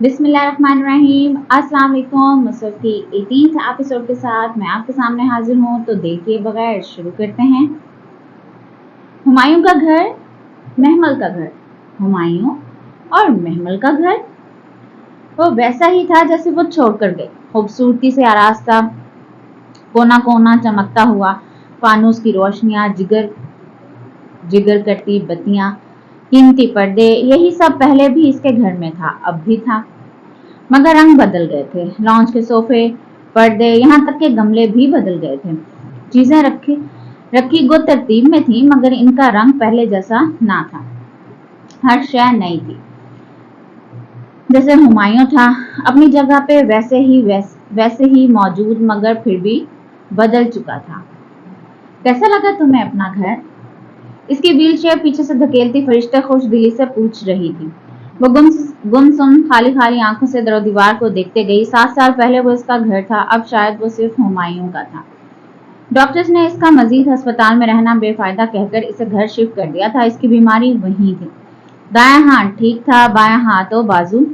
बिस्मिल्लाहिर्रहमानिर्रहीम। अस्सलाम वालेकुम। मुसफ़ की 18th एपिसोड के साथ मैं आपके सामने हाजिर हूँ। तो देखे बगैर शुरू करते हैं। हुमायूं का घर, महमल का घर। हुमायूं और महमल का घर वो वैसा ही था जैसे वो छोड़कर गए। खूबसूरती से आरास्ता, कोना कोना चमकता हुआ, फानूस की रोशनियां, जिगर जिगर करती बत्तियां, कीमती पर्दे, यही सब पहले भी इसके घर में था, अब भी था, मगर रंग बदल गए थे। लॉन्च के सोफे, पर्दे, यहाँ तक के गमले भी बदल गए थे। चीजें रखी रखी गो तरतीब में थी, मगर इनका रंग पहले जैसा ना था। हर शय नई थी। जैसे हुमायूं था अपनी जगह पे वैसे ही मौजूद, मगर फिर भी बदल चुका था। कैसा लगा तुम्हें अपना घर? इसकी व्हीलचेयर पीछे से धकेलती फरिश्ते खुश दिली से पूछ रही थी। वो गुमसुम खाली खाली आंखों से दरो दीवार को देखते गई। 7 साल पहले वो इसका घर था, अब शायद वो सिर्फ हुमायूं का था। डॉक्टर्स ने इसका मजीद अस्पताल में रहना बेफायदा कहकर इसे घर शिफ्ट कर दिया था। इसकी बीमारी वही थी। दायां हाथ ठीक था, बायां हाथ और बाजू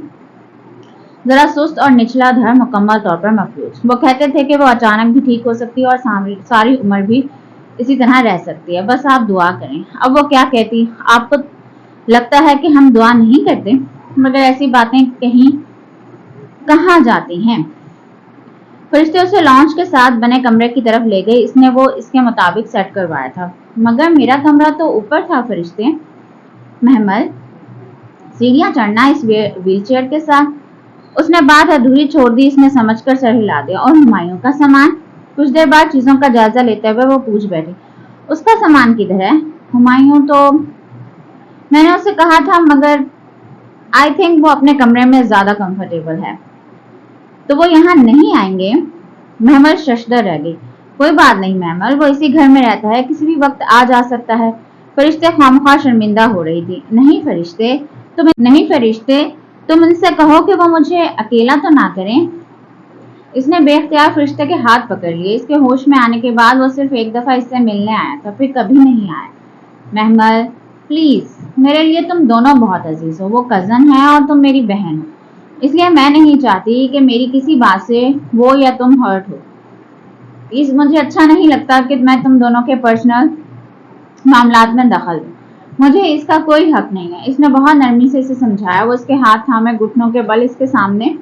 जरा सुस्त और निचला धड़ मुकम्मल तौर पर मफलूज। वो कहते थे कि वो अचानक भी ठीक हो सकती है और सारी उम्र भी इसी तरह रह सकती है, बस आप दुआ करें। अब वो क्या कहती, आपको लगता है कि हम दुआ नहीं करते, मगर ऐसी बातें कहाँ जाती हैं। फरिश्ते उसे लॉन्च के साथ बने कमरे की तरफ ले गए। इसने वो इसके मुताबिक सेट करवाया था। मगर मेरा कमरा तो ऊपर था फरिश्ते। महमल, सीढ़ियां चढ़ना इस व्हीलचेयर के साथ। उसने बात अधूरी छोड़ दी। इसने समझकर सर हिला दिया। और हुमायूं का सामान? कुछ देर बाद चीजों का जायजा लेते हुए वो पूछ बैठी, उसका सामान किधर है? हुमायूं तो मैंने उससे कहा था, मगर आई थिंक वो अपने कमरे में ज्यादा कंफर्टेबल है, तो वो यहाँ नहीं आएंगे। महमल शशदर रह गई। कोई बात नहीं महमल, वो इसी घर में रहता है, किसी भी वक्त आ जा सकता है। फरिश्ते खामखा शर्मिंदा हो रही थी। नहीं फरिश्ते, तुम उनसे कहो कि वो मुझे अकेला तो ना करें। इसने बेख्तियार फरिश्ते के हाथ पकड़ लिए। इसके होश में आने के बाद वो सिर्फ एक दफा इससे मिलने आया था, फिर कभी नहीं आया। महमल प्लीज, मेरे लिए तुम दोनों बहुत अजीज हो। वो कजन है और तुम मेरी बहन हो, इसलिए मैं नहीं चाहती कि मेरी किसी बात से वो या तुम हर्ट हो। मुझे अच्छा नहीं लगता कि मैं तुम दोनों के पर्सनल मामलात में दखल दूं। मुझे इसका कोई हक नहीं है। इसने बहुत नरमी से इसे समझाया। वो इसके हाथ थामे घुटनों के बल इसके सामने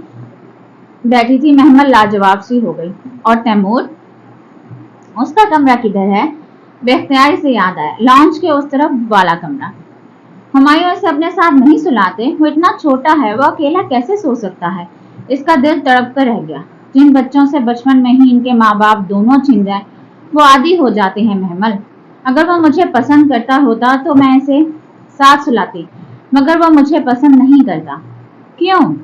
बैठी थी। महमल लाजवाब सी हो गई। और तैमूर, उसका कमरा किधर है? बेख्तियारी से याद आया, लॉन्च के उस तरफ वाला कमरा। हुमायूं इसे अपने साथ नहीं सुलाते, वो इतना छोटा है, वो अकेला कैसे सो सकता है? इसका दिल तड़प कर रह गया। जिन बच्चों से बचपन में ही इनके माँ बाप दोनों छिन जाए, वो आदी हो जाते हैं। महमल, अगर वो मुझे पसंद करता होता तो मैं इसे साथ सुलाती, मगर वो मुझे पसंद नहीं करता। क्यों?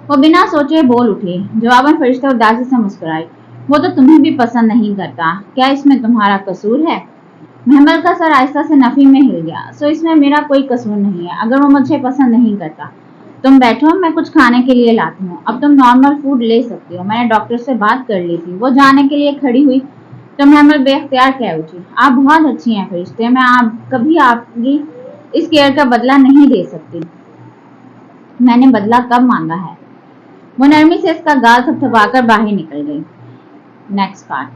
वो बिना सोचे बोल उठी। जवाबन फरिश्ता उदासी से मुस्कुराई। वो तो तुम्हें भी पसंद नहीं करता, क्या इसमें तुम्हारा कसूर है? महमल का सर आहिस्ता से नफी में हिल गया। सो इसमें मेरा कोई कसूर नहीं है अगर वो मुझे पसंद नहीं करता। तुम बैठो, मैं कुछ खाने के लिए लाती हूँ। अब तुम नॉर्मल फूड ले सकती हो, मैंने डॉक्टर से बात कर ली थी। वो जाने के लिए खड़ी हुई तो महमल बेख्तियार कह उठी, आप बहुत अच्छी हैं फरिश्ते, मैं कभी आपकी इस केयर का बदला नहीं दे सकती। मैंने बदला कब मांगा है? वो नरमी से इसका गाल थपथपाकर बाहर निकल गई। Next part.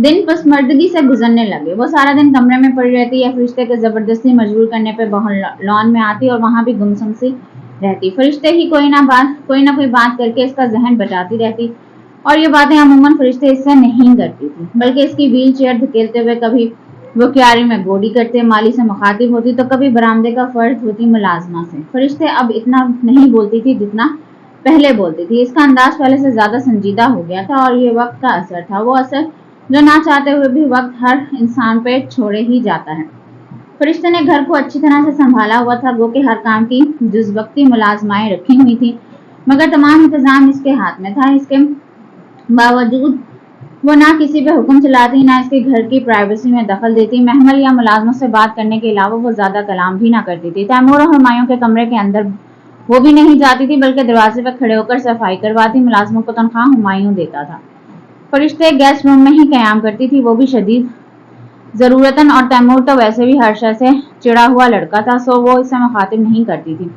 दिन पसमर्दगी से गुजरने लगे। वो सारा दिन कमरे में पड़ी रहती या फरिश्ते के जबरदस्ती मजबूर करने पर बाहर लॉन में आती और वहां भी गुमसुम सी रहती। फरिश्ते ही कोई ना कोई बात करके इसका जहन बचाती रहती, और ये बातें अमूमन फरिश्ते इससे नहीं करती थी, बल्कि इसकी व्हील चेयर धकेलते हुए कभी वो क्यारी में गोडी करते, माली से मुखातिब होती, तो कभी बरामदे का फर्ज होती मुलाजमा से। फरिश्ते अब इतना नहीं बोलती थी जितना पहले बोलती थी। इसका अंदाज पहले से ज्यादा संजीदा हो गया था, और ये वक्त का असर था। वो असर जो ना चाहते हुए भी वक्त हर इंसान पे छोड़े ही जाता है। फरिश्ते ने घर को अच्छी तरह से संभाला हुआ था, गो के हर काम की जुज़वक्ती मुलाजमाएं रखी हुई थी, मगर तमाम इंतजाम इसके हाथ में था। इसके बावजूद वो ना किसी पे हुक्म चलाती, ना इसके घर की प्राइवेसी में दखल देती। महमल या मुलाजमों से बात करने के अलावा वो ज्यादा कलाम भी ना करती थी। तैमूर और हुमायूं के कमरे के अंदर वो भी नहीं जाती थी, बल्कि दरवाजे पर खड़े होकर सफाई करवाती। मुलाजमों को तनख्वाह हुमायूं देता था। फरिश्ते गेस्ट रूम में ही कयाम करती थी, वो भी शदीद जरूरतन, और तैमूर तो वैसे भी हर शय से चिड़ा हुआ लड़का था, सो वो इससे मुखातिब नहीं करती थी।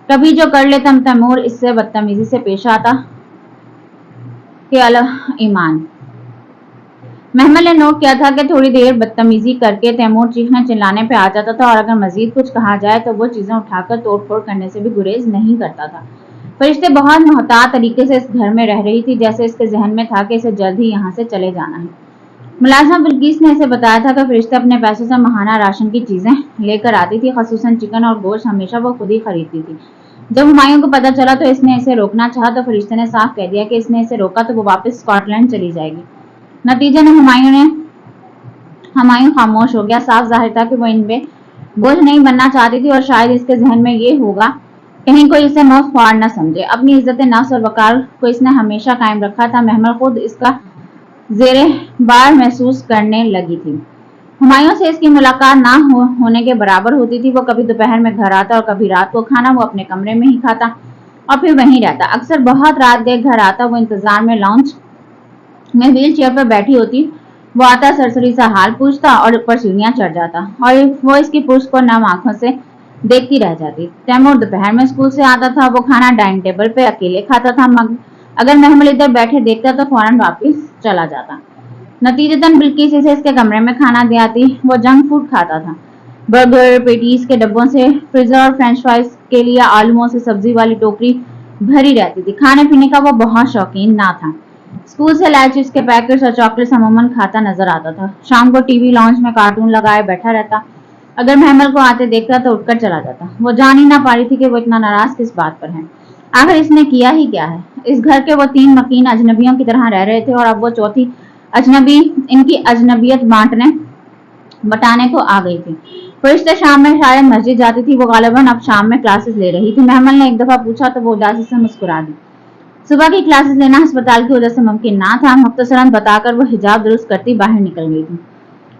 कभी जो कर लेता तैमूर इससे बदतमीजी से पेश आता कि अल ईमान। महमल ने नोट किया था कि थोड़ी देर बदतमीजी करके तैमूर चीखने चिल्लाने पे आ जाता था और अगर मजीद कुछ कहा जाए तो वो चीजें उठाकर तोड़ फोड़ करने से भी गुरेज नहीं करता था। फरिश्ते बहुत मोहतात तरीके से इस घर में रह रही थी, जैसे इसके जहन में था कि इसे जल्द ही यहाँ से चले जाना है। मुलाजिमा बिल्किस ने इसे बताया था कि फरिश्ते अपने पैसों से माहाना राशन की चीजें लेकर आती थी, खसूसन चिकन और गोश्त हमेशा वो खुद ही खरीदती थी। जब हुमायूं को पता चला तो इसने इसे रोकना चाहा तो फरिश्ते ने साफ कह दिया कि इसने इसे रोका तो वो वापस स्कॉटलैंड चली जाएगी। नतीजे में हुमायूं खामोश हो गया। साफ जाहिर था कि वो इनमें बोझ नहीं बनना चाहती थी और शायद इसके जहन में ये होगा कहीं कोई इसे मौत ख्वार न समझे। अपनी इज्जत नफ्स और वकार को इसने हमेशा कायम रखा था। महमल खुद इसका जेरे बार महसूस करने लगी थी। हुमायूं से इसकी मुलाकात ना होने के बराबर होती थी। वो कभी दोपहर में घर आता और कभी रात को खाना वो अपने कमरे में ही खाता और फिर वहीं रहता। अक्सर बहुत रात देर घर आता। वो इंतजार में लाउंज में व्हील चेयर पर बैठी होती। वो आता, सरसरी सा हाल पूछता और ऊपर सीढ़ियां चढ़ जाता और वो इसकी पुरुष को नम आंखों से देखती रह जाती। तैमूर दोपहर में स्कूल से आता था। वो खाना डाइनिंग टेबल पे अकेले खाता था। अगर महमल इधर बैठे देखता तो फौरन वापस चला जाता। नतीजतन बिल्किस इसे इसके कमरे में खाना दे आती। वो जंक फूड खाता था। बर्गर पेटीज के डब्बों से, फ्रीजर फ्रेंच फ्राइज के लिए आलूओं से सब्जी वाली टोकरी भरी रहती थी। खाने पीने का वो बहुत शौकीन ना था। स्कूल से लाए चिप्स के पैकेट्स और चॉकलेट्स अमूमन खाता नजर आता था। शाम को टीवी लॉन्च में कार्टून लगाए बैठा रहता। अगर महमल को आते देखता तो उठकर चला जाता। वो जान ही ना पा रही थी कि वो इतना नाराज किस बात पर है। आखिर इसने किया ही क्या है। इस घर के वो 3 मकीन अजनबियों की तरह रह रहे थे और अब वो चौथी अजनबी इनकी अजनबियत बताने को आ गई थी। फरिश्ते शाम में शायद मस्जिद जाती थी। वो गालिबन अब शाम में क्लासेस ले रही थी। महमल ने एक दफा पूछा तो वो उदासी से मुस्कुरा दी। सुबह की क्लासेस लेना अस्पताल की वजह से मुमकिन ना था। मुख्तसरन बताकर वो हिजाब दुरुस्त करती बाहर निकल गई थी।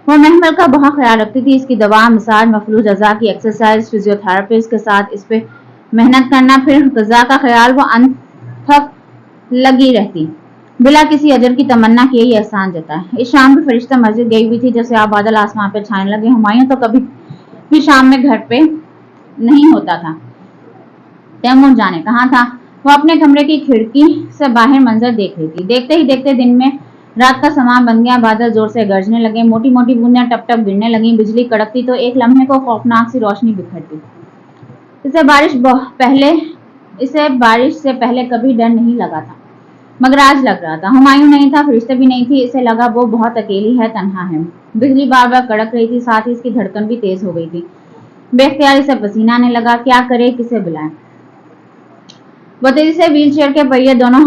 वो महमल का बहुत ख्याल रखती थी। इसकी दवा, मसाज, मफलूज अज़ा की एक्सरसाइज, फिजियोथेरेपिस्ट के साथ इस पे मेहनत करना, फिर गज़ा का ख्याल। वो अनथक लगी रहती, बिला किसी अजर की तमन्ना किए ही एहसान जता है। इस शाम भी फरिश्ता मस्जिद गई हुई थी। जैसे आप बादल आसमान पे छाने लगे। हुमायूं तो कभी भी शाम में घर पे नहीं होता था। तैमूर जाने कहाँ था। वो अपने कमरे की खिड़की से बाहर मंजर देख रही थी। देखते ही देखते दिन में रात का समा बन गया। बादल जोर से गरजने लगे। मोटी मोटी बूंदें टप टप गिरने लगी। बिजली कड़कती तो एक लम्हे को खौफनाक सी रोशनी बिखरती। इसे बारिश से पहले कभी डर नहीं लगा था, मगर आज लग रहा था। हुमायूं नहीं था, फरिश्ते भी नहीं थी। इसे लगा वो बहुत अकेली है, तन्हा है। बिजली बार बार कड़क रही थी, साथ ही इसकी धड़कन भी तेज हो गई थी। बेख्तियारी से पसीना आने लगा। क्या करे, किसे बुलाए। वो तेजी से व्हील चेयर के पहिए दोनों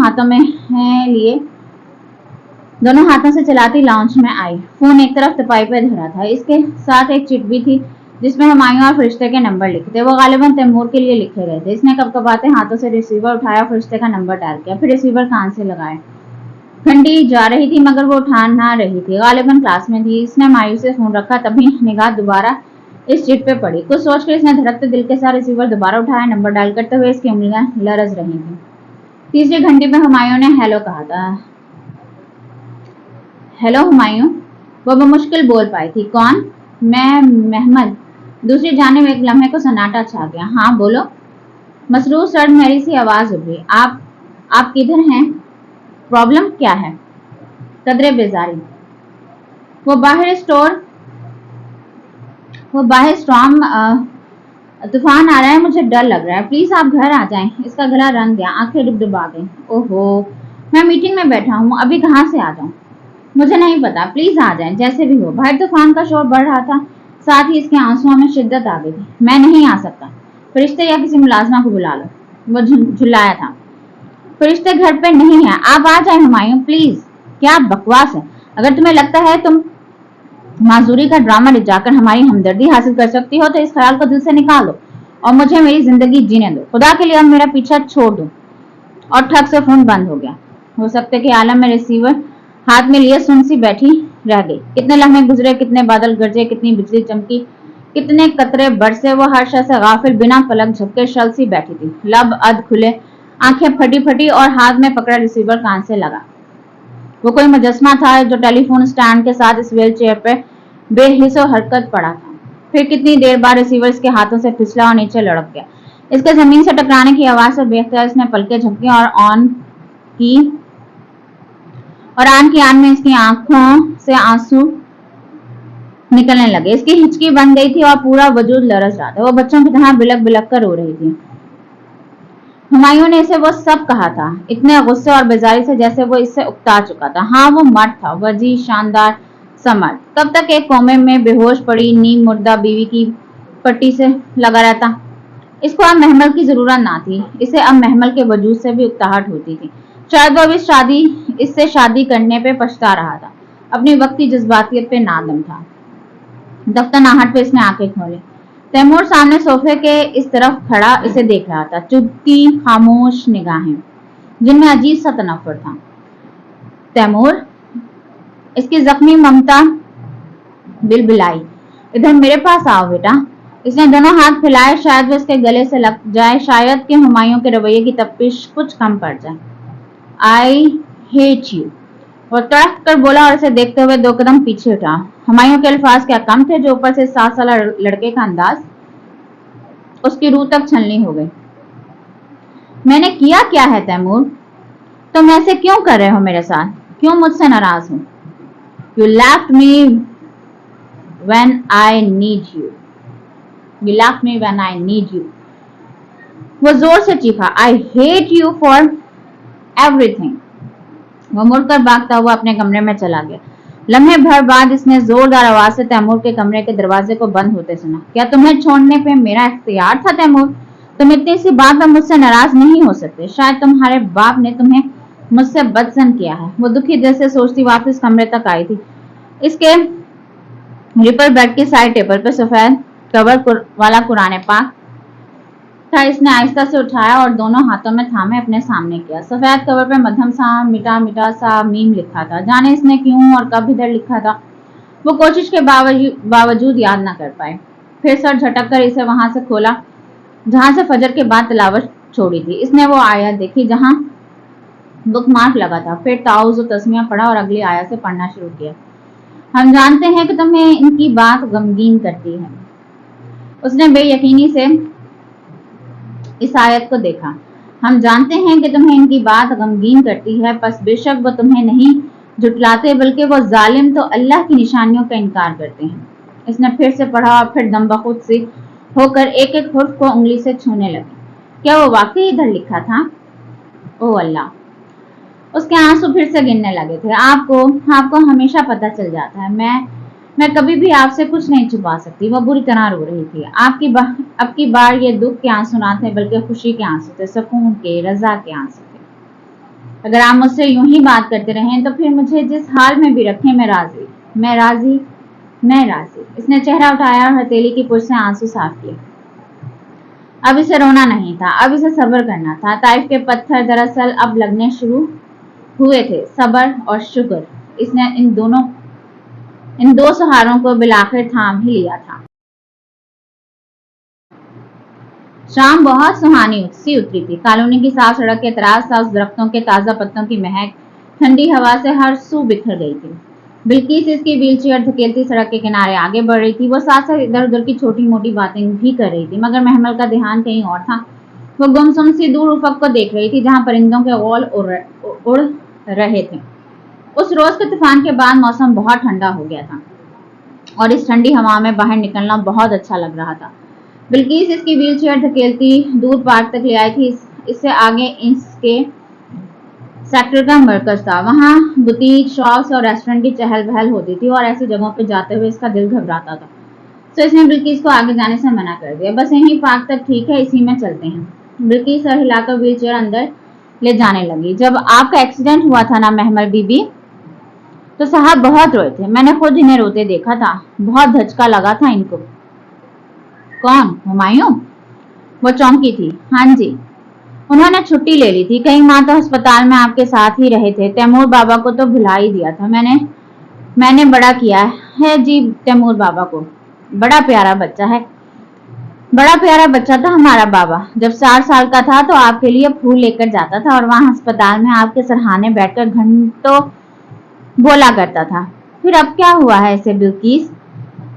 हाथों से चलाती लाउंज में आई। फोन एक तरफ तपाई पे धरा था। इसके साथ एक चिट भी थी जिसमें हुमायूं और फरिश्ते के नंबर लिखे थे। वो गालिबन तैमूर के लिए लिखे गए थे। इसने कपकपाते हाथों से रिसीवर उठाया, फरिश्ते का नंबर डायल किया, फिर रिसीवर कान से लगाया। घंटी जा रही थी मगर वो उठा ना रही थी। गालिबन क्लास में थी। इसने मायूस से फोन रखा, तभी निगाह दोबारा इस चिट पे पड़ी। कुछ सोचकर इसने धड़कते दिल के साथ रिसीवर दोबारा उठाया। नंबर डायल करते हुए इसकी उंगलियां लरज रही थी। तीसरी घंटी में हुमायूं ने हेलो कहा था। हेलो हुमायूं, वो मुश्किल बोल पाई थी। कौन? मैं महमद। दूसरी जानिब एक लम्हे को सन्नाटा छा गया। हाँ बोलो। मसरूर सर्द मेरी सी आवाज उभरी। आप किधर हैं? प्रॉब्लम क्या है? कदरे बेजारी। वो बाहर स्टॉर्म तूफान आ रहा है। मुझे डर लग रहा है। प्लीज आप घर आ जाएं। इसका गला रंग गया, आंखें डुबडुबा गई। ओहो, मैं मीटिंग में बैठा हूँ, अभी कहाँ से आ जाऊं? मुझे नहीं पता, प्लीज आ जाएं जैसे भी हो। बाहर तूफान का शोर बढ़ रहा था, साथ ही इसके आंसुओं में शिद्दत आ गई थी। मैं नहीं आ सकता। फरिश्ते या किसी मुलाजमा को बुला लो। वो झुलाया था। फरिश्ते घर पे नहीं है, आप आ जाएं हुमायूं प्लीज। क्या बकवास है। अगर तुम्हें लगता है तुम माजूरी का ड्रामा जाकर हमारी हमदर्दी हासिल कर सकती हो तो इस ख्याल को दिल से निकालो और मुझे मेरी जिंदगी जीने दो। खुदा के लिए अब मेरा पीछा छोड़ दो। और ठग से फोन बंद हो गया। हो सकते कि आलम में रिसीवर हाथ में लिए सुन सी बैठी रह गई। कितने लम्हे गुजरे, कितने बादल गरजे, कितनी बिजली चमकी, कितने कतरे बरसे। वो हर शय से गाफिल बिना पलक झपके शल सी बैठी थी। लब अध खुले, आंखें फटी फटी और हाथ में पकड़ा रिसीवर कान से लगा। वो कोई मुजस्मा था जो टेलीफोन स्टैंड के साथ इस व्हील चेयर पे बेहिसो हरकत पड़ा था। फिर कितनी देर बाद रिसीवर इसके हाथों से फिसला और नीचे लुढ़क गया। इसके जमीन से टकराने की आवाज से बेख्तियार इसने पलकें झपकी और आन की आन में इसकी आंखों से आंसू निकलने लगे। इसकी हिचकी बन गई थी और पूरा वजूद लरस रहा था। वो बच्चों की तरह बिलक बिलक कर रो रही थी। हुमायूं ने इसे वो सब कहा था, इतने गुस्से और बेजारी से जैसे वो इससे उकता चुका था। हाँ, वो मर्द था, वजी शानदार सा मर्द। कब तक एक कोमे में बेहोश पड़ी नीम मुर्दा बीवी की पट्टी से लगा रहता। इसको अब महमल की जरूरत ना थी। इसे अब महमल के वजूद से भी उकताहट होती थी। शायद वो इससे शादी करने पे पछता रहा था। अपनी वक्ती जज्बातियत पे नादम था। दफ्तनाहट पे इसने आंखें खोली। तैमूर सामने सोफे के इस तरफ खड़ा इसे देख रहा था। चुपती खामोश निगाहें जिनमें अजीब सा तनफ्फुर था। तैमूर, इसकी जख्मी ममता बिलबिलाई, इधर मेरे पास आओ बेटा। इसने दोनों हाथ फैलाए, शायद वो इसके गले से लग जाए, शायद कि हुमायूं के रवैये की तपिश कुछ कम पड़ जाए। आई हेट यू, वो तड़क कर बोला और इसे देखते हुए 2 कदम पीछे उठा। हुमायूं के अल्फाज क्या कम थे, जो ऊपर से 7 साल लड़के का अंदाज उसकी रूह तक छलनी हो गई। मैंने किया क्या है तैमूर? तुम ऐसे क्यों कर रहे हो मेरे साथ? क्यों मुझसे नाराज हो? You left me when I need you. You left me when I need you. वो जोर से चीखा। I hate you for everything. वो मुड़कर भागता हुआ अपने कमरे में चला गया। लम्हे भर बाद इसने जोरदार आवाज से तैमूर के कमरे के दरवाजे को बंद होते सुना। क्या तुम्हें छोड़ने पे मेरा इख्तियार था तैमूर? तुम इतनी सी बात पर मुझसे नाराज नहीं हो सकते। शायद तुम्हारे बाप ने तुम्हें मुझसे बदसन किया है। वो दुखी दिल से सोचती वापस कमरे तक आई थी। इसके रिपर बेड की साइड टेबल पर सफेद कवर वाला कुरान पाक था। इसने आहिस्ता से उठाया और दोनों हाथों में थामे अपने सामने किया। सफेद कवर पर मध्यम सा मिटा मिटा सा मीम लिखा था। जाने इसने क्यों और कब इधर लिखा था, वो कोशिश के बावजूद याद न कर पाए। फिर सर झटक कर इसे वहां से खोला जहां से फजर के बाद तिलावत छोड़ी थी। इसने वो आयत देखी जहां बुक मार्क लगा था। फिर ताउज़ और तस्मिया पढ़ा और अगली आयत से पढ़ना शुरू किया। हम जानते हैं कि तुम्हें इनकी बात गमगीन करती है। उसने बेयकीनी से इस आयत को देखा। हम जानते हैं कि तुम्हें इनकी बात गमगीन करती है, बस बेशक वो तुम्हें नहीं झुटलाते, बल्कि वो जालिम तो अल्लाह की निशानियों का इनकार करते हैं। इसने फिर से पढ़ा और फिर दम बखुद से होकर एक एक हुर्फ को उंगली से छूने लगी। क्या वो वाकई इधर लिखा था? ओ अल्लाह! उसके आंसू फिर से गिरने लगे थे। आपको हमेशा पता चल जाता है। मैं कभी भी आपसे कुछ नहीं छुपा सकती। वो बुरी तरह रो रही थी। अब की बार ये दुख के आंसू ना थे, बल्कि खुशी के आंसू थे, सुकून के, रजा के आंसू थे। अगर आप मुझसे यूं ही बात करते रहें तो फिर मुझे जिस हाल में भी रखें, मैं राजी। इसने चेहरा उठाया और हथेली की पुश से आंसू साफ किए। अब इसे रोना नहीं था, अब इसे सब्र करना था। ताइफ के पत्थर दरअसल अब लगने शुरू हुए थे। सब्र और शुक्र। इसने इन दो सहारों को बिलाखिर थाम ही लिया था। शाम बहुत सुहानी सी उतरी थी। कॉलोनी की साफ सड़क के तराज था। उस दरख्तों के ताजा पत्तों की महक ठंडी हवा से हर सू बिखर गई थी। बिल्किस इसकी व्हीलचेयर धकेलती सड़क के किनारे आगे बढ़ रही थी। वो साथ साथ इधर उधर की छोटी मोटी बातें भी कर रही थी, मगर महमल का ध्यान कहीं और था। वो गुमसुम सी दूर उफक को देख रही थी, जहां परिंदों के गौल उड़ रहे थे। उस रोज के तूफान के बाद मौसम बहुत ठंडा हो गया था और इस ठंडी हवा में बाहर निकलना बहुत अच्छा लग रहा था। बिल्किस इसकी व्हीलचेयर धकेलती दूर पार्क तक ले आई थी। इससे आगे इसके सेक्टर का मरकज था। वहां बुटीक, शॉप्स और रेस्टोरेंट की चहल पहल होती थी और ऐसी जगहों पर जाते हुए इसका दिल घबराता था। तो इसने बिल्किस को आगे जाने से मना कर दिया। बस यही पार्क तक ठीक है, इसी में चलते हैं। बिल्किस सर हिलाकर व्हीलचेयर अंदर ले जाने लगी। जब आपका एक्सीडेंट हुआ था ना महमल बीबी, तो साहब बहुत रोए थे। मैंने खुद इन्हें रोते देखा था। बहुत धचका लगा था इनको। कौन? हुमायूं? वो चौंकी थी। हाँ जी, उन्होंने छुट्टी ले ली थी। कई माह तो अस्पताल में आपके साथ ही रहे थे। तैमूर बाबा को तो भुला ही दिया था। मैंने बड़ा किया है जी तैमूर बाबा को। बड़ा प्यारा बच्चा था हमारा बाबा। जब 4 साल का था तो आपके लिए फूल लेकर जाता था और वहां अस्पताल में आपके सरहाने बैठकर घंटों बोला करता था। फिर अब क्या हुआ है इसे बिल्किस?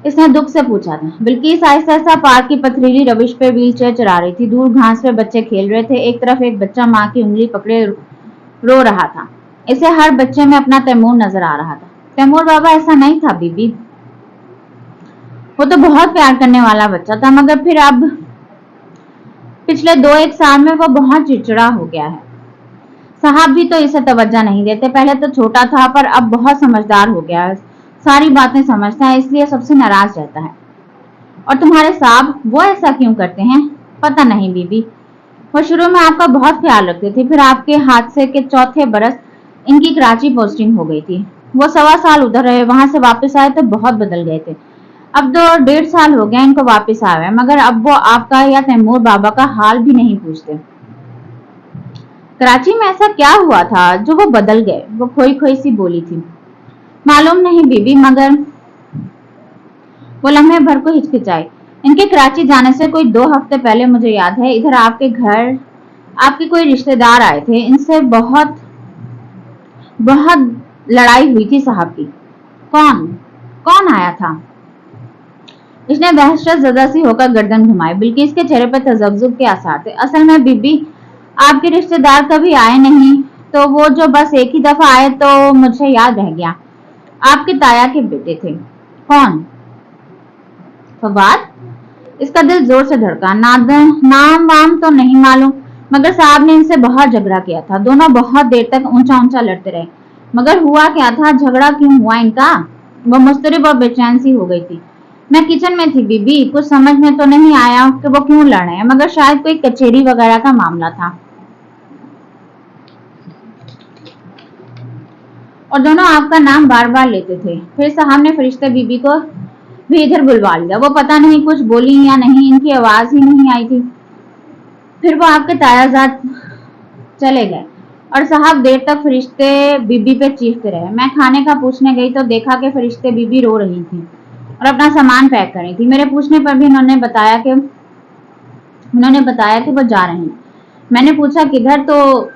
इसने दुख से पूछा था। बिल्किस आहिस्ता आहिस्ता पार्क की पथरीली रविश पे व्हील चेयर चला रही थी। दूर घास पे बच्चे खेल रहे थे। एक तरफ एक बच्चा माँ की उंगली पकड़े रो रहा था। इसे हर बच्चे में अपना तैमूर नजर आ रहा था। तैमूर बाबा ऐसा नहीं था बीबी, वो तो बहुत प्यार करने वाला बच्चा था, मगर फिर अब पिछले 2-1 साल में वो बहुत चिड़चिड़ा हो गया है। साहब भी तो इसे तवज्जो नहीं देते। पहले तो छोटा था पर अब बहुत समझदार हो गया है, सारी बातें समझता है, इसलिए सबसे नाराज रहता है। और तुम्हारे साहब वो ऐसा क्यों करते हैं? पता नहीं बीबी, वो शुरू में आपका बहुत ख्याल रखते थे, फिर आपके हादसे के चौथे बरस इनकी कराची पोस्टिंग हो गई थी। वो 1.25 साल उधर रहे, वहां से वापस आए तो बहुत बदल गए थे। अब तो 1.5 साल हो गया इनको वापस आए हुए, मगर अब वो आपका या तैमूर बाबा का हाल भी नहीं पूछते। कराची में ऐसा क्या हुआ था जो वो बदल गए? वो खोई खोई सी बोली थी। मालूम नहीं बीबी, मगर वो लम्हे भर को हिचकिचाई। इनके कराची जाने से कोई 2 हफ्ते पहले मुझे याद है इधर आपके घर आपके कोई रिश्तेदार आए थे। इनसे बहुत बहुत लड़ाई हुई थी साहब की। कौन कौन आया था? इसने दहशत ज़दा सी होकर गर्दन घुमाई। बिल्किस के चेहरे पर तजब्जुब के आसार थे। असल में बीबी, आपके रिश्तेदार कभी आए नहीं, तो वो जो बस एक ही दफा आए तो मुझे याद रह गया। आपके ताया के बेटे थे। कौन? फवाद? इसका दिल जोर से धड़का। नाम वाम तो नहीं मालूम, मगर साहब ने इनसे बहुत झगड़ा किया था। दोनों बहुत देर तक ऊंचा ऊंचा लड़ते रहे। मगर हुआ क्या था? झगड़ा क्यों हुआ इनका? वो मुस्तरिब और बेचैन सी हो गई थी। मैं किचन में थी बीबी, कुछ समझ में तो नहीं आया कि वो क्यों लड़ रहे हैं, मगर शायद कोई कचेरी वगैरह का मामला था। और दोनों आपका नाम बार बार लेते थे। फिर साहब ने फरिश्ते बीबी को भी इधर बुलवा लिया। वो पता नहीं कुछ बोली या नहीं, इनकी आवाज ही नहीं आई थी। फिर वो आपके तायाजाद चले गए और साहब देर तक फरिश्ते बीबी पे चीखते रहे। मैं खाने का पूछने गई तो देखा कि फरिश्ते बीबी रो रही थी और अपना सामान पैक कर रही थी। मेरे पूछने पर भी उन्होंने बताया कि वो जा रही हैं। मैंने पूछा किधर, तो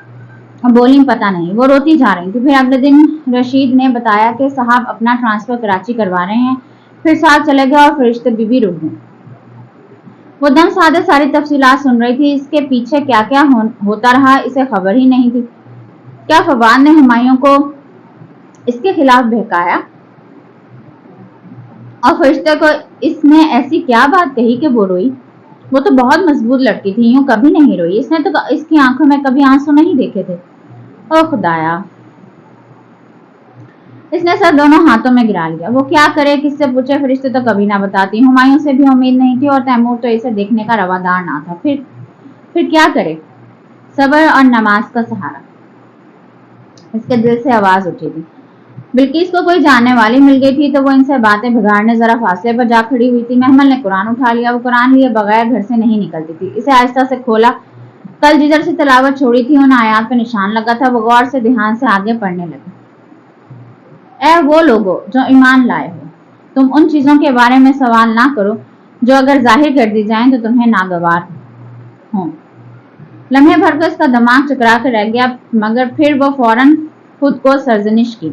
बोली पता नहीं, वो रोती जा रही थी। फिर अगले दिन रशीद ने बताया कि साहब अपना ट्रांसफर कराची करवा रहे हैं। फिर साथ चले गए और फरिश्ते बीबी रुक गई। वो दम साधे सारी तफसीलात सुन रही थी। इसके पीछे क्या क्या होता रहा इसे खबर ही नहीं थी। क्या फवाद ने हुमायूं को इसके खिलाफ बहकाया और फरिश्ते को इसने ऐसी क्या बात कही कि वो रोई? वो तो बहुत मजबूत लड़की थी, यूं कभी नहीं रोई। इसने तो इसकी आंखों में कभी आंसू नहीं देखे थे। ओ खुदाया, इसने सर दोनों हाथों में गिरा लिया। वो क्या करे, किससे पूछे? फरिश्ते तो कभी ना बताती। हुमायूं से भी उम्मीद नहीं थी और तैमूर तो इसे देखने का रवादार ना था। फिर क्या करे? सब्र और नमाज का सहारा। इसके दिल से आवाज उठी थी। बिल्किस को कोई जानने वाली मिल गई थी तो वो इनसे बातें बिगाड़ने जरा फासले पर जा खड़ी हुई थी। महमल ने कुरान उठा लिया। वो कुरान लिए बगैर घर से नहीं निकलती थी। इसे आहिस्ता से खोला। कल जिधर से तिलावत छोड़ी थी उन आयात पे निशान लगा था। वो गौर से ध्यान से आगे पढ़ने लगे। ऐ वो लोगो जो ईमान लाए हो, तुम उन चीजों के बारे में सवाल ना करो जो अगर जाहिर कर दी जाएं तो तुम्हें नागवार हो। लम्हे भर को इसका दिमाग चकरा कर रह गया, मगर फिर वो फौरन खुद को सरजनिश की।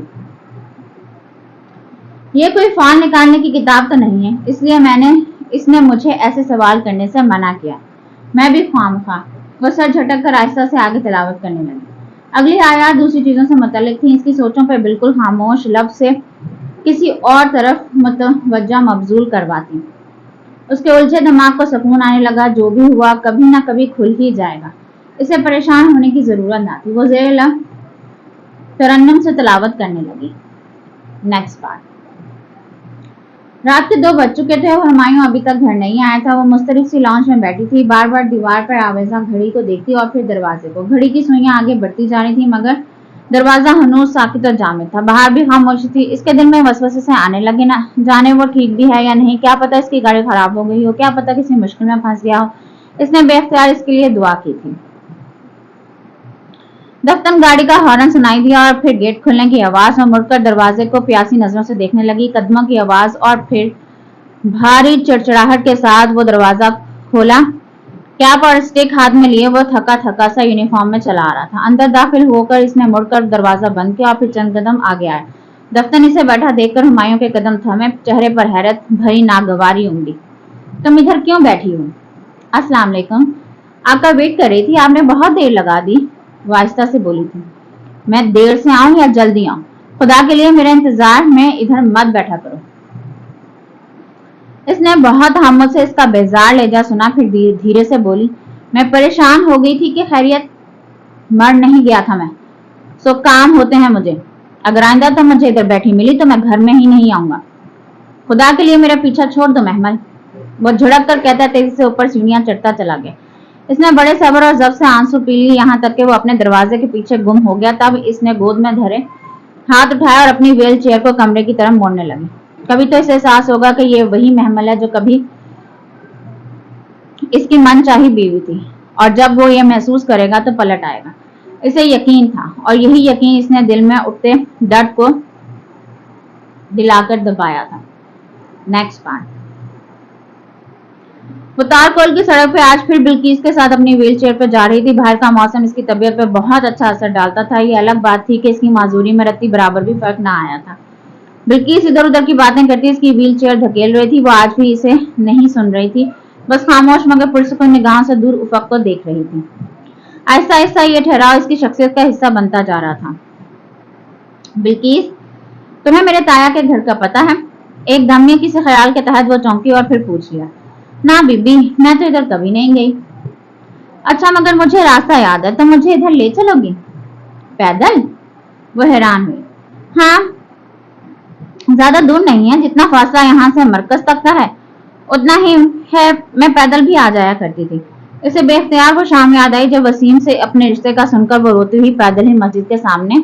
ये कोई फाल निकालने की किताब तो नहीं है, इसलिए इसने मुझे ऐसे सवाल करने से मना किया। मैं भी खामखा। वो सर झटक कर आहिस्ता से आगे तिलावत करने लगी। अगली आयत दूसरी चीजों से मुतल्लिक थी। इसकी सोचों पर बिल्कुल खामोश लब से किसी और तरफ मुतवज्जा मबजूल करवाती। उसके उलझे दिमाग को सुकून आने लगा। जो भी हुआ कभी ना कभी खुल ही जाएगा, इसे परेशान होने की जरूरत ना थी। वो ज़ेर लब तरन्नुम से तिलावत करने लगी। Next part. रात के 2 बज चुके थे और हुमायूं अभी तक घर नहीं आया था। वो मुस्तरिफ सी लॉन्च में बैठी थी, बार बार दीवार पर आवेजा घड़ी को देखती और फिर दरवाजे को। घड़ी की सुइयां आगे बढ़ती जा रही थी, मगर दरवाजा हनूज साकित और जामिद था। बाहर भी खामोशी थी। इसके दिल में वसवसे से आने लगे, ना जाने वो ठीक भी है या नहीं। क्या पता इसकी गाड़ी खराब हो गई हो, क्या पता किसी मुश्किल में फंस गया हो। इसने बेख्तियार इसके लिए दुआ की थी। दफ्तन गाड़ी का हॉर्न सुनाई दिया और फिर गेट खुलने की आवाज। और मुड़कर दरवाजे को प्यासी नजरों से देखने लगी। कदमों की आवाज और फिर भारी चिड़चिड़ाहट के साथ वो दरवाजा खोला। कैप और स्टिक हाथ में लिए वो थका थका सा यूनिफॉर्म में चला आ रहा था। अंदर दाखिल होकर इसने मुड़कर दरवाजा बंद किया और फिर चंद कदम आगे आया। दफ्तनी से बैठा देखकर हुमायूं के कदम थमे, चेहरे पर हैरत भरी नागवारी उमड़ी। तुम इधर क्यों बैठी हो? अस्सलाम वालेकुम, आपका वेट कर रही थी, आपने बहुत देर लगा दी, वो आहिस्ता से बोली थी। मैं देर से आऊं या जल्दी आऊं, खुदा के लिए मेरा इंतजार में इधर मत बैठा करो। इसने बहुत तहम्मुल से इसका बेजार लहजा सुना, फिर धीरे से बोली, मैं परेशान हो गई थी कि खैरियत? मर नहीं गया था मैं, सो काम होते हैं मुझे। अगर आइंदा तो मुझे इधर बैठी मिली तो मैं घर में ही नहीं आऊंगा। खुदा के लिए मेरा पीछा छोड़ दो महमल, वो झुड़क कर कहता तेजी से ऊपर सीढ़ियां चढ़ता चला गया। इसने बड़े सब्र और जब्त से आंसू पी लिए, यहाँ तक कि वो अपने दरवाजे के पीछे गुम हो गया। तब इसने गोद में धरे हाथ उठाया और अपनी व्हील चेयर को कमरे की तरफ मोड़ने लगी। कभी तो इसे एहसास होगा कि ये वही महमल है जो कभी इसकी मनचाही बीवी थी, और जब वो ये महसूस करेगा तो पलट आएगा। इसे यकीन था, और यही यकीन इसने दिल में उठते दर्द को दिलाकर दबाया था। Next part. वो तारकोल की सड़क पे आज फिर बिल्किस के साथ अपनी व्हील चेयर पर जा रही थी। बाहर का मौसम इसकी तबीयत पर बहुत अच्छा असर डालता था। ये अलग बात थी कि इसकी माजूरी में रत्ती बराबर भी फर्क ना आया था। बिल्किस इधर उधर की बातें करती इसकी व्हील चेयर धकेल रही थी। वो आज भी इसे नहीं सुन रही थी, बस खामोश मगर पुरसुकून निगाहों से दूर उफक को देख रही थी। आहिस्ता आहिस्ता ये ठहराव इसकी शख्सियत का हिस्सा बनता जा रहा था। बिल्किस, तुम्हें मेरे ताया के घर का पता है? एक दमिया किसी ख्याल के तहत वो चौंकी और फिर पूछ लिया। ना बीबी, मैं तो इधर कभी नहीं गई। अच्छा, मगर मुझे रास्ता याद है, तो मुझे इधर ले चलोगी? पैदल? वो हैरान हुई। हाँ, ज्यादा दूर नहीं है, जितना फासला यहाँ से मरकज तक का है उतना ही है। मैं पैदल भी आ जाया करती थी। इसे बेख्तियार वो शाम याद आई जब वसीम से अपने रिश्ते का सुनकर वो रोती हुई पैदल ही मस्जिद के सामने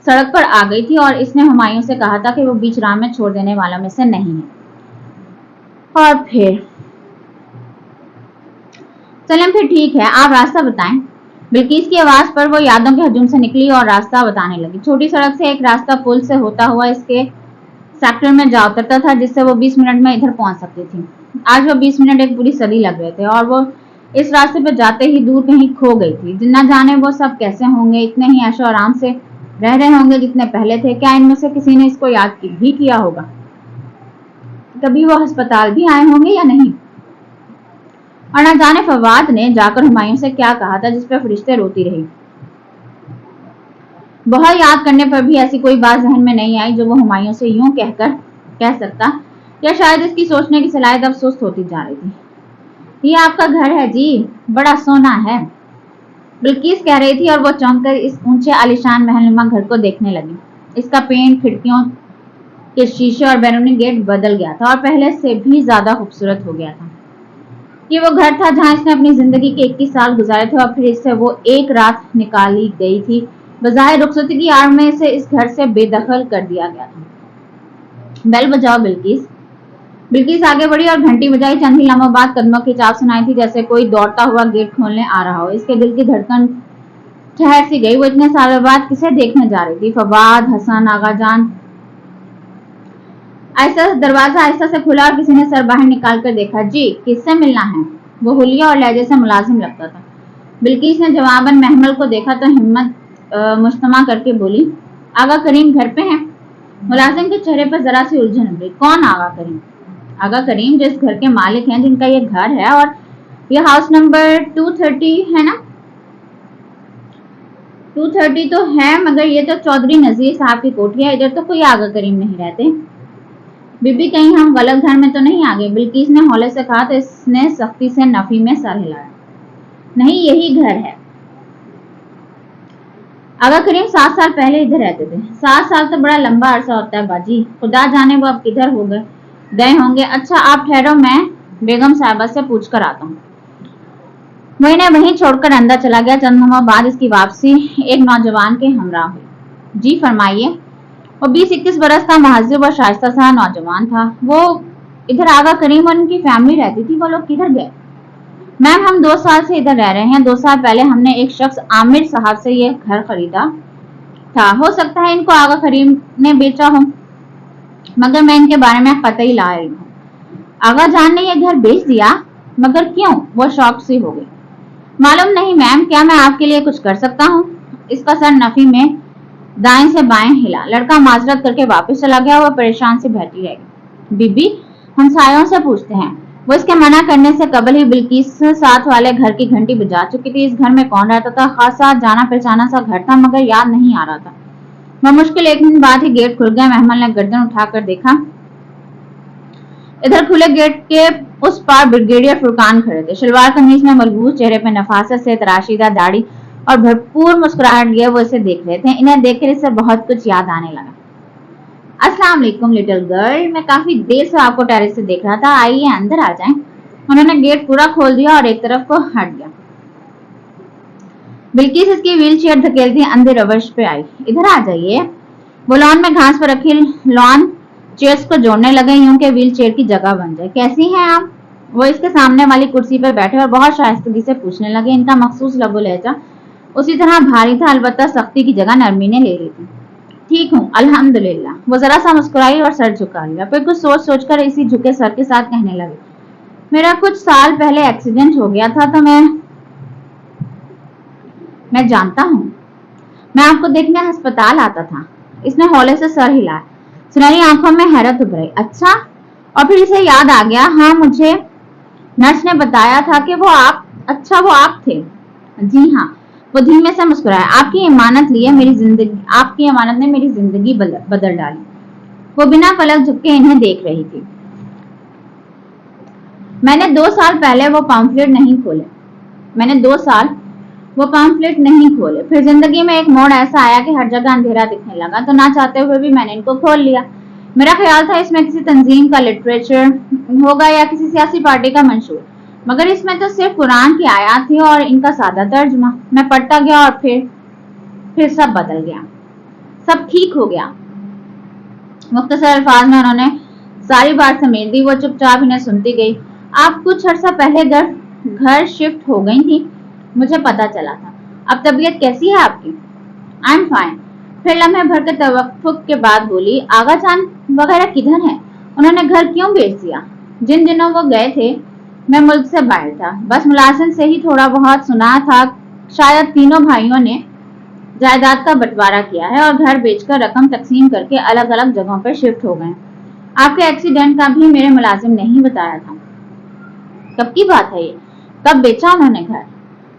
सड़क पर आ गई थी, और इसने हुमायूं से कहा था कि वो बीच राह में छोड़ देने वालों में से नहीं है। और फिर चलें, फिर ठीक है, आप रास्ता बताएं। बिल्किस की आवाज पर वो यादों के हजूम से निकली और रास्ता बताने लगी। छोटी सड़क से एक रास्ता पुल से होता हुआ इसके सेक्टर में जा उतरता था, जिससे वो 20 मिनट में इधर पहुंच सकती थी। आज वो 20 मिनट एक पूरी सदी लग गए थे, और वो इस रास्ते पर जाते ही दूर कहीं खो गई थी। जिन्ना जाने वो सब कैसे होंगे, इतने ही ऐशो आराम से रह रहे होंगे जितने पहले थे। क्या इनमें से किसी ने इसको याद भी किया होगा? कभी वो अस्पताल भी आए होंगे या नहीं? और न जाने फवाद ने जाकर हुमायूं से क्या कहा था जिस पर फरिश्ते रोती रही। बहुत याद करने पर भी ऐसी कोई बात जहन में नहीं आई जो वो हुमायूं से यूं कह सकता, या शायद इसकी सोचने की सलाहियत अब सुस्त होती जा रही थी। ये आपका घर है जी, बड़ा सोना है, बिल्किस कह रही थी, और वो चौंक कर इस ऊंचे आलिशान महलनुमा घर को देखने लगी। इसका पेंट, खिड़कियों के शीशे और बैरूनी गेट बदल गया था और पहले से भी ज्यादा खूबसूरत हो गया था। ये वो घर था जहां इसने अपनी जिंदगी के 21 साल गुजारे थे, और फिर इससे वो एक रात निकाली गई थी। बजाय रुखसती की आड़ में इसे इस घर से बेदखल कर दिया गया था। बेल बजाओ बिल्किस। बिल्किस आगे बढ़ी और घंटी बजाई। चंद ही लम्हों बाद कदमों की चाप सुनाई थी, जैसे कोई दौड़ता हुआ गेट खोलने आ रहा हो। इसके दिल की धड़कन ठहर सी गई। वो इतने सालों बाद किसे देखने जा रही थी? फवाद, हसन, आगा जान। दरवाजा आहिस्ता से खुला और किसी ने सर बाहर निकाल कर देखा। जी, किससे मिलना है? वो हुलिया और लहजे से मुलाजिम लगता था। बिल्किस ने जवाबन महमल को देखा तो हिम्मत मुश्तमा करके बोली, आगा करीम घर पे हैं? मुलाजिम के चेहरे पर जरा सी उलझन उभरी। कौन आगा करीम? आगा करीम जो इस घर के मालिक हैं, जिनका ये घर है और ये हाउस नंबर 230 है ना? 230 तो है, मगर ये तो चौधरी नजीर साहब की कोठी है, इधर तो कोई आगा करीम नहीं रहते। बीबी, कहीं हम गलत घर में तो नहीं आ गए? बिल्किस ने हौले से कहा तो इसने सख्ती से नफी में सर हिलाया। नहीं, यही घर है। आगा करीम 7 साल पहले इधर रहते थे। 7 साल तो बड़ा लंबा अरसा होता है बाजी, खुदा जाने वो अब किधर हो गए होंगे। अच्छा, आप ठहरो, मैं बेगम साहिबा से पूछ कर आता हूँ। वो इन्हें वहीं छोड़कर अंदर चला गया। चंद लम्हों बाद इसकी वापसी एक नौजवान के हमरा हुई। जी फरमाइए। वो 20-21 बरस का महज़ब और शाइस्ता सा नौजवान था। वो इधर आगा करीम और उनकी फैमिली रहती थी। वो लोग किधर गए? मैम, हम 2 साल से इधर रह रहे हैं। 2 साल पहले हमने एक शख्स आमिर साहब से ये घर खरीदा था। हो सकता है इनको आगा करीम ने बेचा हो, मगर मैं इनके बारे में कतई ला रही हूँ। आगा जान ने ये घर बेच दिया? मगर क्यों? वो शौक सी हो गई। मालूम नहीं मैम, क्या मैं आपके लिए कुछ कर सकता हूँ? इसका सर नफी में दाएं से बाएं हिला। लड़का माजरत करके वापस चला गया। वह परेशान से बैठी रह गई। बीबी हमसायों से पूछते हैं। वो इसके मना करने से कबल ही बिल्किस साथ वाले घर की घंटी बजा चुकी थी। इस घर में कौन रहता था? खासा जाना पहचाना सा घर था, मगर याद नहीं आ रहा था। वह मुश्किल 1 मिनट बाद ही गेट खुल गया। महमल ने गर्दन उठाकर देखा। इधर खुले गेट के उस पार ब्रिगेडियर फुरकान खड़े थे। शलवार कमीज में मलबूस, चेहरे पे नफासत से तराशीदा दाढ़ी और भरपूर मुस्कुराहट लिए वो इसे देख रहे थे। इन्हें देखकर इसे बहुत कुछ याद आने लगा। अस्सलाम वालेकुम लिटिल गर्ल, मैं काफी देर से आपको टेरेस से देख रहा था, आइए अंदर आ जाएं। उन्होंने गेट पूरा खोल दिया और एक तरफ को हट गया। बिल्किस इसकी व्हील चेयर धकेलती अंधे रवश पे आई। इधर आ जाइए। वो लॉन में घास पर रखी लॉन चेयर्स को जोड़ने लगे यूं कि व्हील चेयर की जगह बन जाए। कैसी हैं आप? वो इसके सामने वाली कुर्सी पर बैठे और बहुत शाइस्तगी से पूछने लगे। इनका मखसूस लबो लहजा उसी तरह भारी था, अलबत्ता सख्ती की जगह नरमी ने ले ली थी। ठीक हूँ अल्हम्दुलिल्लाह। वो जरा सा मुस्कुराई और सर झुका लिया। फिर कुछ सोच सोचकर इसी झुके सर के साथ कहने लगे, मेरा कुछ साल पहले एक्सीडेंट हो गया था, तो मैं जानता हूँ। मैं आपको देखने अस्पताल आता था। इसने हौले से सर हिलाया। सुनहरी आंखों में हैरत उभर आई। अच्छा? और फिर इसे याद आ गया। हाँ, मुझे नर्स ने बताया था कि वो आप थे। जी हाँ। वो धीमे से मुस्कुराया। आपकी इमानत ने मेरी जिंदगी बदल डाली। वो बिना पलक झुके इन्हें देख रही थी। मैंने 2 साल पहले वो पम्फलेट नहीं खोले। फिर जिंदगी में एक मोड़ ऐसा आया कि हर जगह अंधेरा दिखने लगा, तो ना चाहते हुए भी मैंने इनको खोल लिया। मेरा ख्याल था इसमें किसी तंजीम का लिटरेचर होगा या किसी सियासी पार्टी का मंशूर, मगर इसमें तो सिर्फ कुरान की आयत थी और इनका सादा तर्जुमा। मैं पढ़ता गया और फिर सब बदल गया, सब ठीक हो गया। मुख्तसर अल्फाज में उन्होंने सारी बात समेट दी। वो चुपचाप इन्हें सुनती गई। आप कुछ अर्सा पहले घर शिफ्ट हो गई थी, मुझे पता चला था। अब तबीयत कैसी है आपकी? I am fine. फिर लम्हे भर के तवक्कुफ के बाद बोली, आगा जान वगैरह किधर है? उन्होंने घर क्यों बेच दिया? जिन दिनों वो गए थे मैं मुल्क से बाहर था, बस मुलाजिम से ही थोड़ा बहुत सुना था। शायद तीनों भाइयों ने जायदाद का बंटवारा किया है और घर बेचकर रकम तकसीम करके अलग अलग जगहों पर शिफ्ट हो गए। आपके एक्सीडेंट का भी मेरे मुलाजिम ने ही बताया था। कब की बात है ये? कब बेचा उन्होंने घर?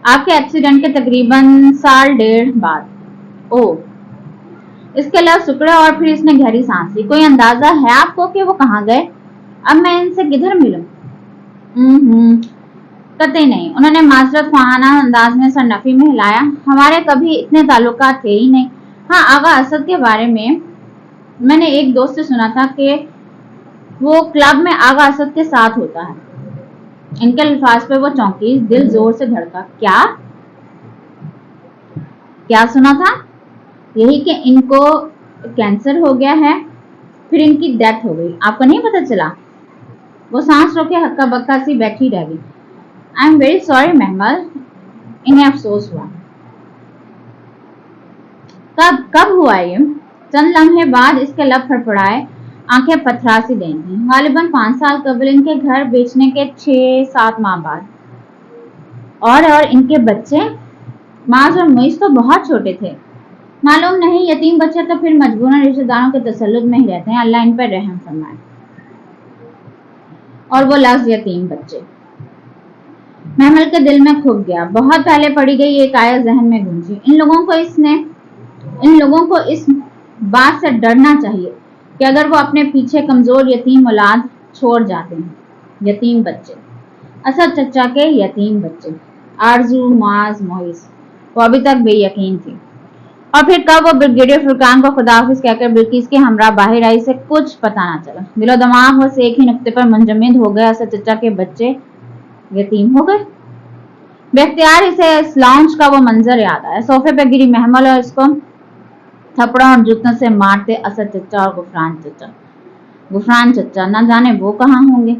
आपके एक्सीडेंट के तकरीबन 1.5 साल बाद। ओह। इसके लफ्ज़ सिकुड़े और फिर इसने गहरी सांस ली। कोई अंदाजा है आपको कि वो कहाँ गए? अब मैं इनसे किधर मिलूं? कतई नहीं। उन्होंने माजरत ख्वाहाना अंदाज में सर नफी में हिलाया। हमारे कभी इतने ताल्लुकात थे ही नहीं। हाँ, आगा असद के बारे में मैंने एक दोस्त से सुना था कि वो क्लब में आगा असद के साथ होता है। इनके अल्फाज पे वो चौंकी, दिल जोर से धड़का। क्या सुना था? यही कि इनको कैंसर हो गया है, फिर इनकी डेथ हो गई। आपको नहीं पता चला? वो सांस रोके हक्का बक्का सी बैठी रह गई। I am very sorry Mahmal. इन्हें अफसोस हुआ। कब हुआ ये? चंद लम्हे बाद इसके लब फड़फड़ाए, आंखें पथरा सी गई थी। गालिबन 5 साल कबल इनके घर बेचने के 6-7 माह बाद। और इनके बच्चे? माज और मुइज तो बहुत छोटे थे। मालूम नहीं, यतीम बच्चे तो फिर मजबूरन रिश्तेदारों के तसल्लुत में ही रहते हैं। अल्लाह इन पर रहम फरमाए। और वो लफ्ज़ यतीम बच्चे महमल के दिल में खुब गया। बहुत पहले पड़ी गई एक आयत जहन में गूंजी। इन लोगों को इस बात से डरना चाहिए कि अगर वो अपने पीछे कमजोर यतीम औलाद छोड़ जाते हैं। यतीम बच्चे, असद चचा के यतीम बच्चे, आरजू, माज, मोइस। वो अभी तक बेयकीन थी। और फिर कब वो ब्रिगेडियर फुरकान को खुदाफिज कहकर बिल्किस के हमरा बाहर आई से कुछ पता ना चला। दिलो दिमाग बस एक ही नुक्ते पर मुंजमद हो गया। असद चचा के बच्चे यतीम हो गए। बेख्तियार इसे इस लॉन्च का वो मंजर याद आया। सोफे पे गिरी महमल और इसको थप्पड़ों और जूतों से मारते असद चचा और गुफरान चचा ना जाने वो कहाँ होंगे।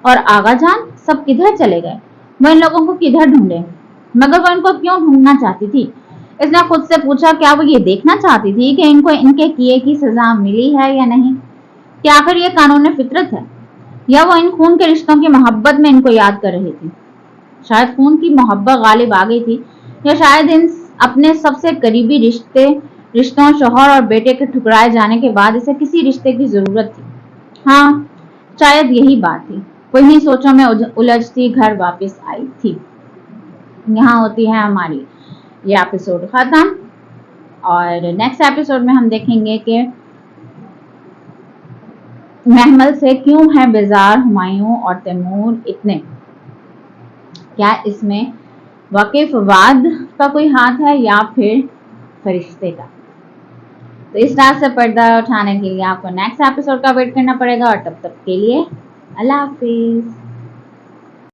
और आगा जान सब किधर चले गए? वो इन लोगों को किधर ढूंढे? मगर वो इनको क्यों ढूंढना चाहती थी? इसने खुद से पूछा, क्या वो ये देखना चाहती थी कि इनको इनके किए की सजा मिली है या नहीं? क्या आखिर ये कानून फितरत है, या वो इन खून के रिश्तों की मोहब्बत में इनको याद कर रही थी? शायद खून की मोहब्बत गालिब आ गई थी, या शायद इन अपने सबसे करीबी रिश्ते रिश्तों, शौहर और बेटे के ठुकराए जाने के बाद इसे किसी रिश्ते की जरूरत थी। हाँ, शायद यही बात थी। वो इन्हीं सोचों में उलझती घर वापस आई थी। यहाँ होती है हमारी ये एपिसोड खत्म, और नेक्स्ट एपिसोड में हम देखेंगे कि महमल से क्यों है बेजार हुमायूं और तैमूर इतने। क्या इसमें वाकई फवाद का कोई हाथ है या फिर फरिश्ते का? तो इस रात से पर्दा उठाने के लिए आपको नेक्स्ट एपिसोड का वेट करना पड़ेगा, और तब तक के लिए अल्लाह हाफिज।